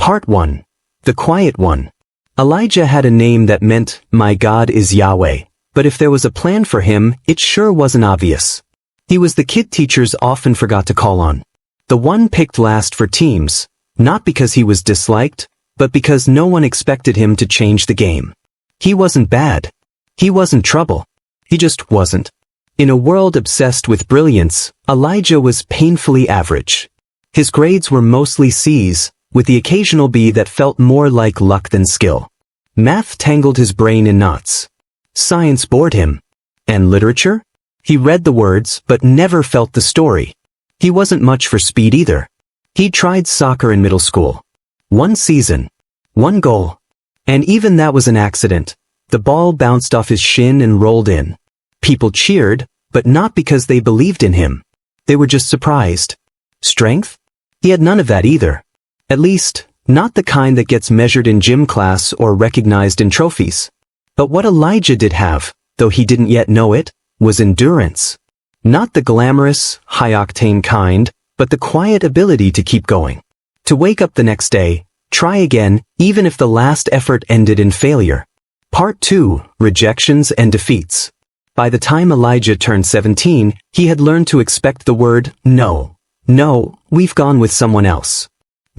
Part 1. The Quiet One. Elijah had a name that meant, "My God is Yahweh," but if there was a plan for him, it sure wasn't obvious. He was the kid teachers often forgot to call on. The one picked last for teams, not because he was disliked, but because no one expected him to change the game. He wasn't bad. He wasn't trouble. He just wasn't. In a world obsessed with brilliance, Elijah was painfully average. His grades were mostly C's, with the occasional B that felt more like luck than skill. Math tangled his brain in knots. Science bored him. And literature? He read the words, but never felt the story. He wasn't much for speed either. He tried soccer in middle school. One season. One goal. And even that was an accident. The ball bounced off his shin and rolled in. People cheered, but not because they believed in him. They were just surprised. Strength? He had none of that either. At least, not the kind that gets measured in gym class or recognized in trophies. But what Elijah did have, though he didn't yet know it, was endurance. Not the glamorous, high-octane kind, but the quiet ability to keep going. To wake up the next day, try again, even if the last effort ended in failure. Part 2. Rejections and Defeats. By the time Elijah turned 17, he had learned to expect the word no. No, we've gone with someone else.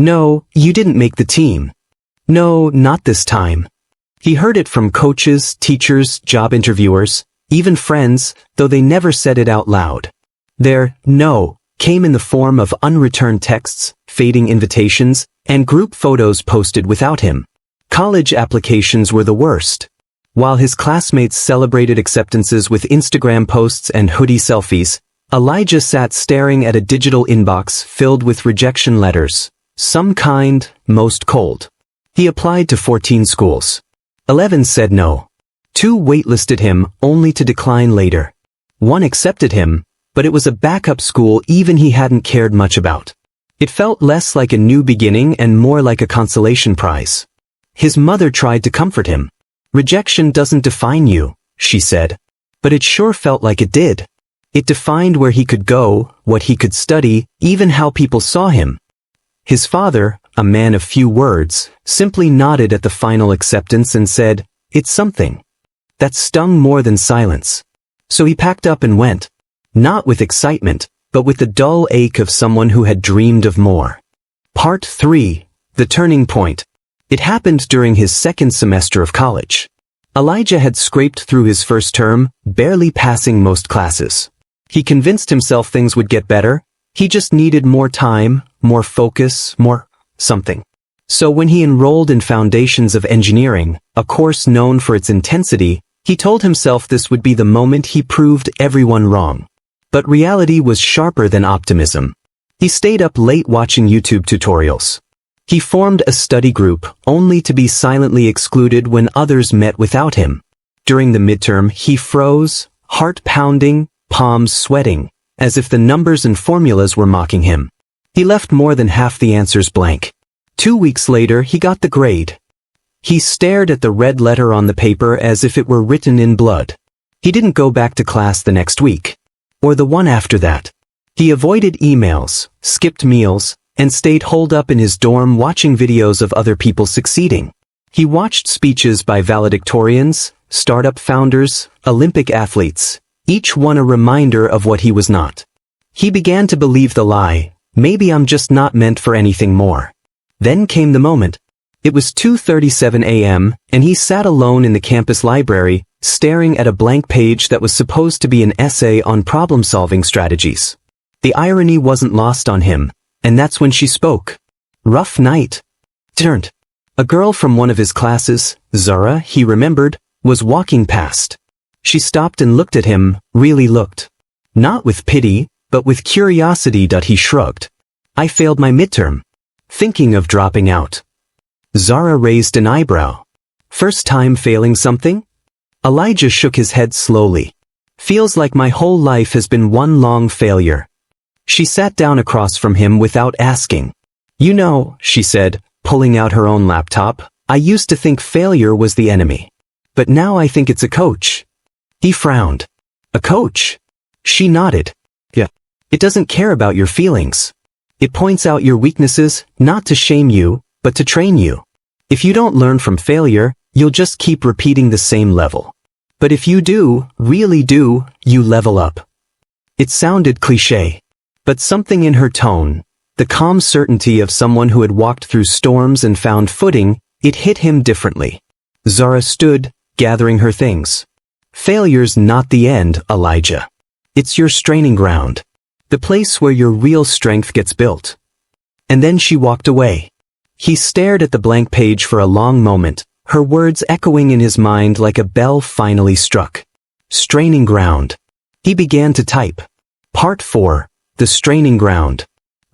No, you didn't make the team. No, not this time. He heard it from coaches, teachers, job interviewers, even friends, though they never said it out loud. Their no came in the form of unreturned texts, fading invitations, and group photos posted without him. College applications were the worst. While his classmates celebrated acceptances with Instagram posts and hoodie selfies, Elijah sat staring at a digital inbox filled with rejection letters. Some kind, most cold. He applied to 14 schools. 11 said no. 2 waitlisted him, only to decline later. 1 accepted him, but it was a backup school even he hadn't cared much about. It felt less like a new beginning and more like a consolation prize. His mother tried to comfort him. "Rejection doesn't define you," she said. But it sure felt like it did. It defined where he could go, what he could study, even how people saw him. His father, a man of few words, simply nodded at the final acceptance and said, "It's something." That stung more than silence. So he packed up and went. Not with excitement, but with the dull ache of someone who had dreamed of more. Part 3. The Turning Point. It happened during his second semester of college. Elijah had scraped through his first term, barely passing most classes. He convinced himself things would get better. He just needed more time, more focus, more something. So when he enrolled in Foundations of Engineering, a course known for its intensity, he told himself this would be the moment he proved everyone wrong. But reality was sharper than optimism. He stayed up late watching YouTube tutorials. He formed a study group, only to be silently excluded when others met without him. During the midterm, he froze, heart pounding, palms sweating, as if the numbers and formulas were mocking him. He left more than half the answers blank. 2 weeks later, he got the grade. He stared at the red letter on the paper as if it were written in blood. He didn't go back to class the next week. Or the one after that. He avoided emails, skipped meals, and stayed holed up in his dorm watching videos of other people succeeding. He watched speeches by valedictorians, startup founders, Olympic athletes, each one a reminder of what he was not. He began to believe the lie, "Maybe I'm just not meant for anything more." Then came the moment. It was 2:37 a.m., and he sat alone in the campus library, staring at a blank page that was supposed to be an essay on problem-solving strategies. The irony wasn't lost on him, and that's when she spoke. Rough night. Turned. A girl from one of his classes, Zara, he remembered, was walking past. She stopped and looked at him, really looked. Not with pity, but with curiosity. He shrugged. "I failed my midterm. Thinking of dropping out." Zara raised an eyebrow. "First time failing something?" Elijah shook his head slowly. "Feels like my whole life has been one long failure." She sat down across from him without asking. "You know," she said, pulling out her own laptop, "I used to think failure was the enemy. But now I think it's a coach." He frowned. "A coach?" She nodded. "Yeah. It doesn't care about your feelings. It points out your weaknesses, not to shame you, but to train you. If you don't learn from failure, you'll just keep repeating the same level. But if you do, really do, you level up. It sounded cliché, but something in her tone, the calm certainty of someone who had walked through storms and found footing, it hit him differently. Zara stood, gathering her things. Failure's not the end, Elijah. It's your training ground. The place where your real strength gets built. And then she walked away. He stared at the blank page for a long moment, her words echoing in his mind like a bell finally struck. Straining ground. He began to type. Part 4, The Straining Ground.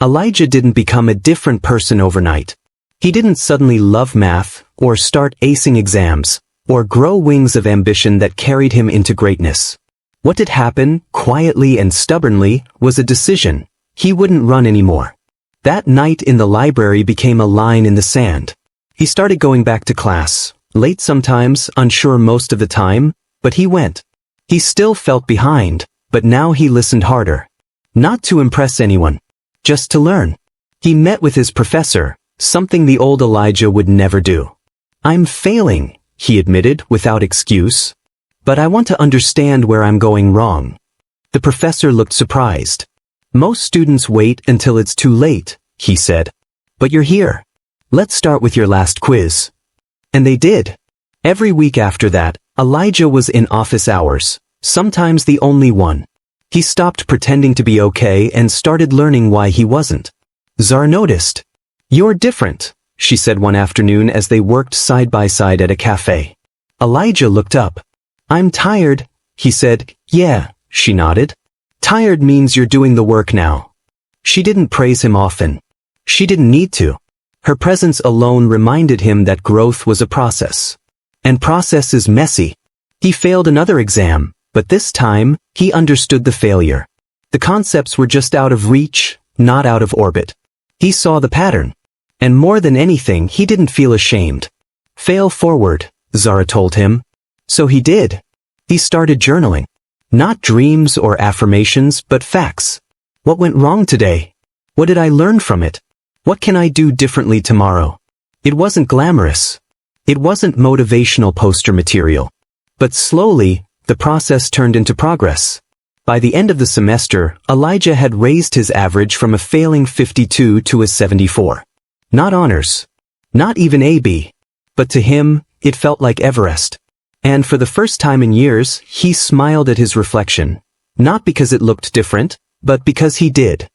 Elijah didn't become a different person overnight. He didn't suddenly love math, or start acing exams, or grow wings of ambition that carried him into greatness. What did happen, quietly and stubbornly, was a decision. He wouldn't run anymore. That night in the library became a line in the sand. He started going back to class, late sometimes, unsure most of the time, but he went. He still felt behind, but now he listened harder. Not to impress anyone, just to learn. He met with his professor, something the old Elijah would never do. I'm failing, he admitted without excuse. But I want to understand where I'm going wrong. The professor looked surprised. Most students wait until it's too late, he said. But you're here. Let's start with your last quiz. And they did. Every week after that, Elijah was in office hours, sometimes the only one. He stopped pretending to be okay and started learning why he wasn't. Zara noticed. You're different, she said one afternoon as they worked side by side at a cafe. Elijah looked up. I'm tired, he said. Yeah, she nodded. Tired means you're doing the work now. She didn't praise him often. She didn't need to. Her presence alone reminded him that growth was a process. And process is messy. He failed another exam, but this time, he understood the failure. The concepts were just out of reach, not out of orbit. He saw the pattern. And more than anything, he didn't feel ashamed. Fail forward, Zara told him. So he did. He started journaling. Not dreams or affirmations, but facts. What went wrong today? What did I learn from it? What can I do differently tomorrow? It wasn't glamorous. It wasn't motivational poster material. But slowly, the process turned into progress. By the end of the semester, Elijah had raised his average from a failing 52 to a 74. Not honors. Not even AB. But to him, it felt like Everest. And for the first time in years, he smiled at his reflection. Not because it looked different, but because he did.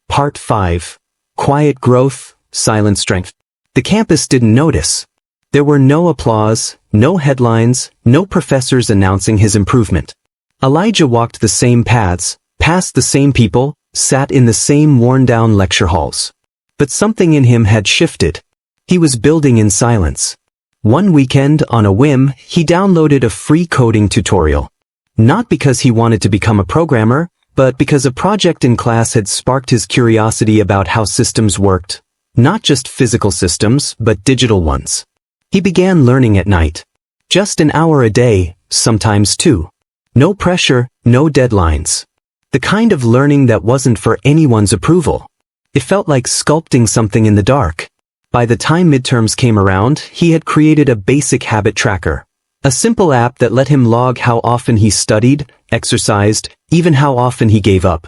Part 5. Quiet growth, silent strength. The campus didn't notice. There were no applause, no headlines, no professors announcing his improvement. Elijah walked the same paths, passed the same people, sat in the same worn-down lecture halls. But something in him had shifted. He was building in silence. One weekend, on a whim, he downloaded a free coding tutorial. Not because he wanted to become a programmer, but because a project in class had sparked his curiosity about how systems worked. Not just physical systems, but digital ones. He began learning at night. Just an hour a day, sometimes 2. No pressure, no deadlines. The kind of learning that wasn't for anyone's approval. It felt like sculpting something in the dark. By the time midterms came around, he had created a basic habit tracker. A simple app that let him log how often he studied, exercised, even how often he gave up.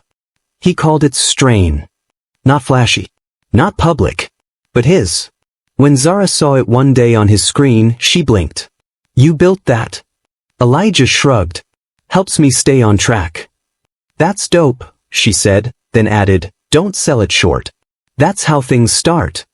He called it Strain. Not flashy. Not public. But his. When Zara saw it one day on his screen, she blinked. You built that? Elijah shrugged. Helps me stay on track. That's dope, she said, then added, don't sell it short. That's how things start.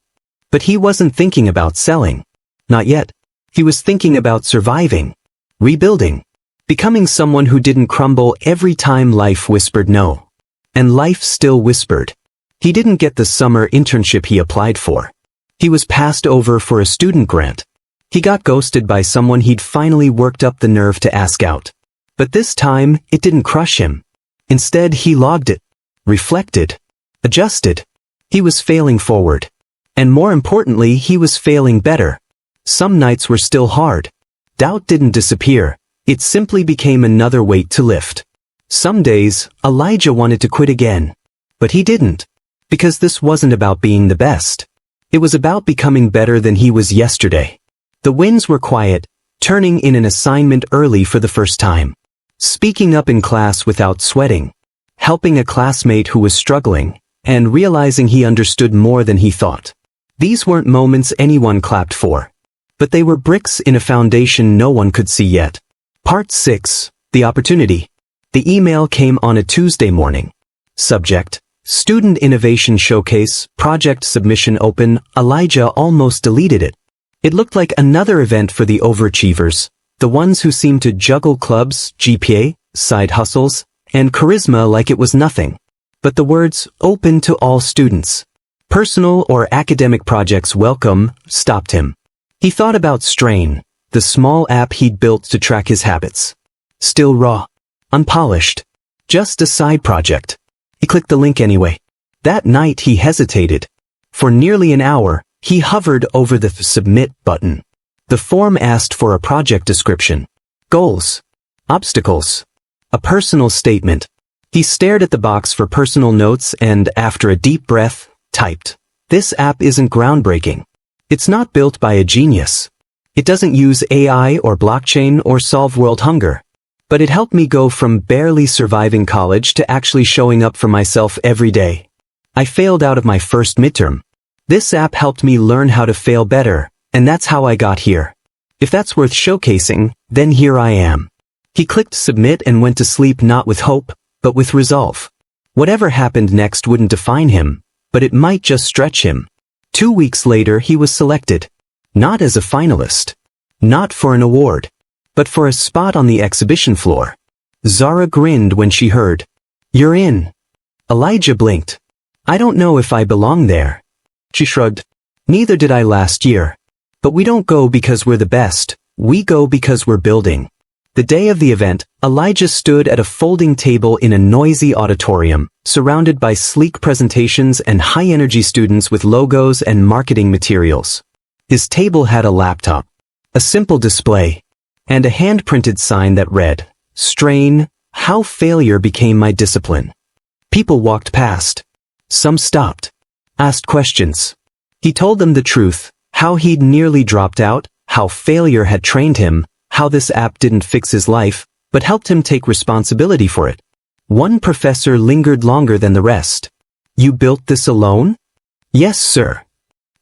But he wasn't thinking about selling. Not yet. He was thinking about surviving. Rebuilding. Becoming someone who didn't crumble every time life whispered no. And life still whispered. He didn't get the summer internship he applied for. He was passed over for a student grant. He got ghosted by someone he'd finally worked up the nerve to ask out. But this time, it didn't crush him. Instead, he logged it. Reflected. Adjusted. He was failing forward. And more importantly, he was failing better. Some nights were still hard. Doubt didn't disappear. It simply became another weight to lift. Some days, Elijah wanted to quit again. But he didn't. Because this wasn't about being the best. It was about becoming better than he was yesterday. The wins were quiet, turning in an assignment early for the first time, speaking up in class without sweating, helping a classmate who was struggling, and realizing he understood more than he thought. These weren't moments anyone clapped for, but they were bricks in a foundation no one could see yet. Part 6. The Opportunity. The email came on a Tuesday morning. Subject: Student Innovation Showcase, Project Submission Open. Elijah almost deleted it. It looked like another event for the overachievers, the ones who seemed to juggle clubs, GPA, side hustles, and charisma like it was nothing. But the words, open to all students, personal or academic projects welcome, stopped him. He thought about Strain, the small app he'd built to track his habits. Still raw, unpolished, just a side project. He clicked the link anyway. That night he hesitated. For nearly an hour, he hovered over the submit button. The form asked for a project description, goals, obstacles, a personal statement. He stared at the box for personal notes and, after a deep breath, typed, "This app isn't groundbreaking. It's not built by a genius. It doesn't use AI or blockchain or solve world hunger. But it helped me go from barely surviving college to actually showing up for myself every day. I failed out of my first midterm. This app helped me learn how to fail better, and that's how I got here. If that's worth showcasing, then here I am." He clicked submit and went to sleep not with hope, but with resolve. Whatever happened next wouldn't define him, but it might just stretch him. 2 weeks later he was selected. Not as a finalist. Not for an award. But for a spot on the exhibition floor. Zara grinned when she heard, "You're in." Elijah blinked. "I don't know if I belong there." She shrugged. "Neither did I last year. But we don't go because we're the best, we go because we're building." The day of the event, Elijah stood at a folding table in a noisy auditorium, surrounded by sleek presentations and high-energy students with logos and marketing materials. His table had a laptop, a simple display, and a hand-printed sign that read, "Strain, how failure became my discipline." People walked past. Some stopped, asked questions. He told them the truth, how he'd nearly dropped out, how failure had trained him, how this app didn't fix his life, but helped him take responsibility for it. One professor lingered longer than the rest. "You built this alone?" "Yes, sir.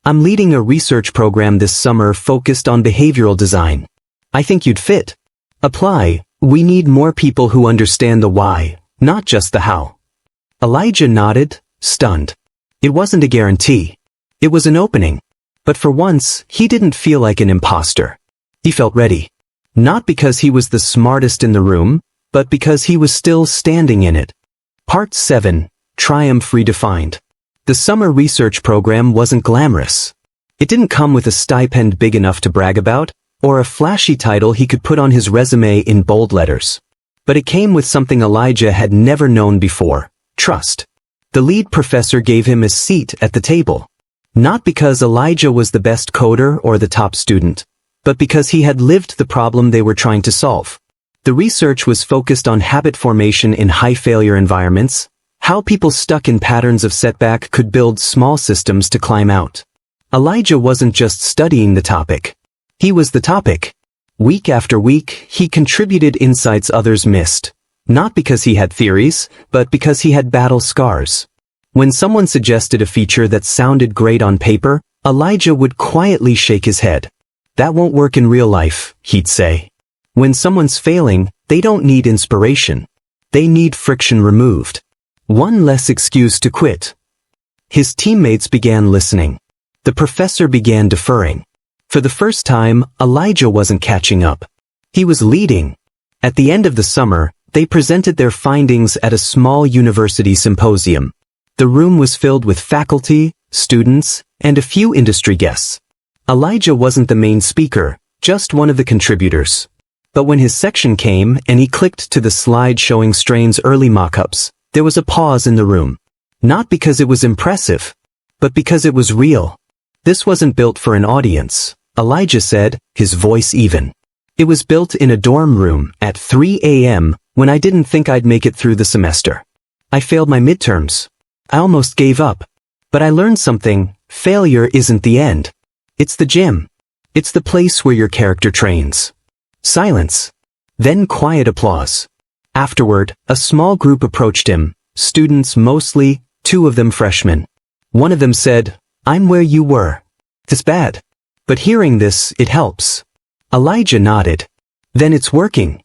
I'm leading a research program this summer focused on behavioral design. I think you'd fit. Apply. We need more people who understand the why, not just the how." Elijah nodded, stunned. It wasn't a guarantee. It was an opening. But for once, he didn't feel like an imposter. He felt ready. Not because he was the smartest in the room, but because he was still standing in it. Part 7. Triumph Redefined. The summer research program wasn't glamorous. It didn't come with a stipend big enough to brag about, or a flashy title he could put on his resume in bold letters. But it came with something Elijah had never known before: trust. The lead professor gave him a seat at the table. Not because Elijah was the best coder or the top student, but because he had lived the problem they were trying to solve. The research was focused on habit formation in high-failure environments, how people stuck in patterns of setback could build small systems to climb out. Elijah wasn't just studying the topic. He was the topic. Week after week, he contributed insights others missed. Not because he had theories, but because he had battle scars. When someone suggested a feature that sounded great on paper, Elijah would quietly shake his head. "That won't work in real life," he'd say. When someone's failing, they don't need inspiration. They need friction removed. One less excuse to quit. His teammates began listening. The professor began deferring. For the first time, Elijah wasn't catching up. He was leading. At the end of the summer, they presented their findings at a small university symposium. The room was filled with faculty, students, and a few industry guests. Elijah wasn't the main speaker, just one of the contributors. But when his section came and he clicked to the slide showing Strain's early mock-ups, there was a pause in the room. Not because it was impressive, but because it was real. This wasn't built for an audience, Elijah said, his voice even. It was built in a dorm room at 3 a.m. when I didn't think I'd make it through the semester. I failed my midterms. I almost gave up. But I learned something, Failure isn't the end. It's the gym. It's the place where your character trains. Silence. Then quiet applause. Afterward, a small group approached him, students mostly, 2 of them freshmen. One of them said, "I'm where you were. It's bad. But hearing this, it helps." Elijah nodded. "Then it's working."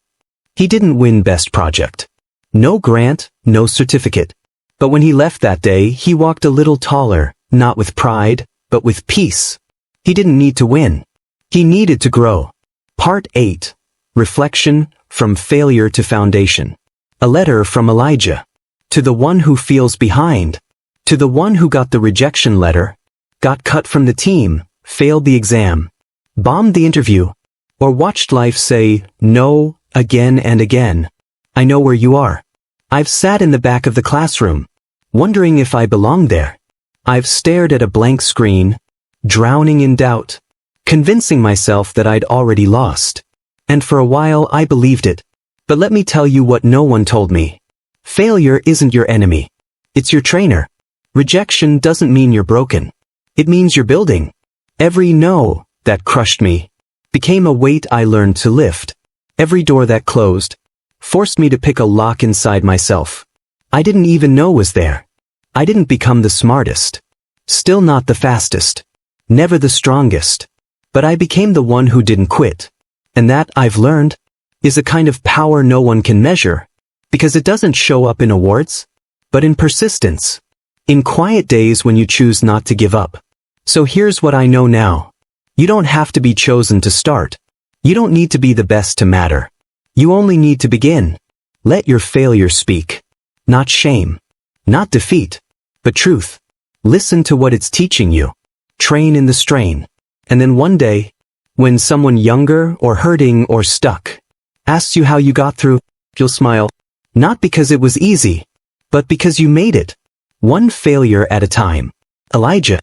He didn't win Best Project. No grant, no certificate. But when he left that day, he walked a little taller, not with pride, but with peace. He didn't need to win. He needed to grow. Part 8. Reflection, from failure to foundation. A letter from Elijah. To the one who feels behind. To the one who got the rejection letter, got cut from the team, failed the exam, bombed the interview, or watched life say no again and again. I know where you are. I've sat in the back of the classroom, wondering if I belonged there. I've stared at a blank screen, drowning in doubt, convincing myself that I'd already lost. And for a while I believed it. But let me tell you what no one told me. Failure isn't your enemy. It's your trainer. Rejection doesn't mean you're broken. It means you're building. Every no that crushed me became a weight I learned to lift. Every door that closed forced me to pick a lock inside myself I didn't even know was there. I didn't become the smartest. Still not the fastest. Never the strongest. But I became the one who didn't quit. And that, I've learned, is a kind of power no one can measure, because it doesn't show up in awards, but in persistence. In quiet days when you choose not to give up. So here's what I know now. You don't have to be chosen to start. You don't need to be the best to matter. You only need to begin. Let your failure speak. Not shame. Not defeat. But truth. Listen to what it's teaching you. Train in the strain. And then one day, when someone younger or hurting or stuck asks you how you got through, you'll smile. Not because it was easy, but because you made it. One failure at a time. Elijah.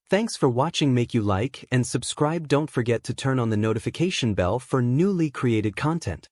Thanks for watching. Make you like and subscribe. Don't forget to turn on the notification bell for newly created content.